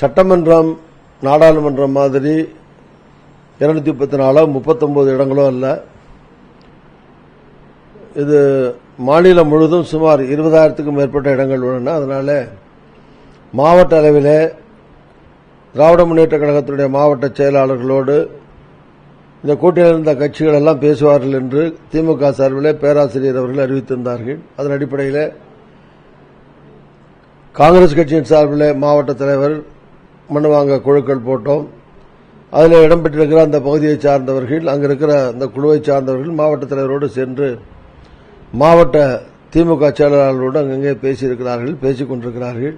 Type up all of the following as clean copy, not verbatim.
சட்டமன்றம் நாடாளுமன்றம் மாதிரி 234 39 இடங்களோ அல்ல. இது மாநிலம் முழுவதும் சுமார் 20,000க்கும் மேற்பட்ட இடங்கள் உள்ளன. அதனால மாவட்ட அளவில் திராவிட முன்னேற்ற கழகத்தினுடைய மாவட்ட செயலாளர்களோடு இந்த கூட்டணியில் இருந்த கட்சிகள் எல்லாம் பேசுவார்கள் என்று திமுக சார்பில் பேராசிரியர் அவர்கள் அறிவித்திருந்தார்கள். அதன் அடிப்படையில் காங்கிரஸ் கட்சியின் சார்பில் மாவட்ட தலைவர் மனு வாங்க குழுக்கள் போட்டோம். அதில் இடம்பெற்றிருக்கிற அந்த பகுதியை சார்ந்தவர்கள், அங்க இருக்கிற அந்த குழுவை சார்ந்தவர்கள் மாவட்ட தலைவரோடு சென்று மாவட்ட திமுக செயலாளர்களோடு அங்கங்கே பேசியிருக்கிறார்கள், பேசிக் கொண்டிருக்கிறார்கள்.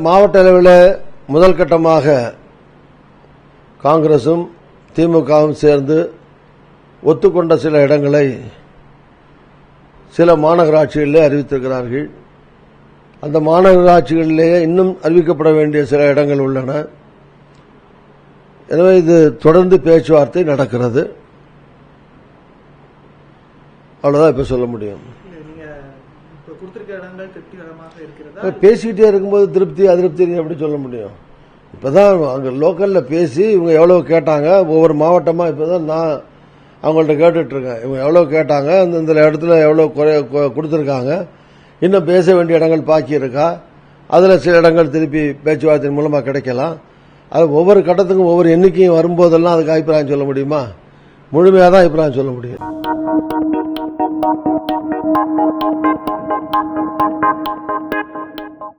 மாவட்ட அளவில் முதல் கட்டமாக காங்கிரசும் திமுகவும் சேர்ந்து ஒத்துக்கொண்ட சில இடங்களை சில மாநகராட்சிகளிலே அறிவித்திருக்கிறார்கள். அந்த மாநகராட்சிகளிலேயே இன்னும் அறிவிக்கப்பட வேண்டிய சில இடங்கள் உள்ளன. எனவே இது தொடர்ந்து பேச்சுவார்த்தை நடக்கிறது. அவ்வளவுதான் இப்ப சொல்ல முடியும். பேசிக்கிட்டே இருக்கும்போது திருப்தி அதிருப்தி எப்படி சொல்ல முடியும்? இப்பதான் அங்க லோக்கல்ல பேசி இவங்க எவ்வளவு கேட்டாங்க, ஒவ்வொரு மாவட்டமா இப்பதான் நான் அவங்கள்ட்ட கேட்டுட்டு இருக்கேன். இவங்க எவ்வளவு கேட்டாங்க, இந்த இடத்துல எவ்வளவு கொடுத்திருக்காங்க, இன்னும் பேச வேண்டிய இடங்கள் பாக்கி இருக்கா, அதுல சில இடங்கள் திருப்பி பேச்சுவார்த்தையின் மூலமா கிடைக்கலாம். அது ஒவ்வொரு கட்டத்துக்கும் ஒவ்வொரு எண்ணிக்கையும் வரும்போதெல்லாம் அதுக்கு அபிப்பிராயம் சொல்ல முடியுமா? முழுமையாக தான் அபிப்பிராயம் சொல்ல முடியும்.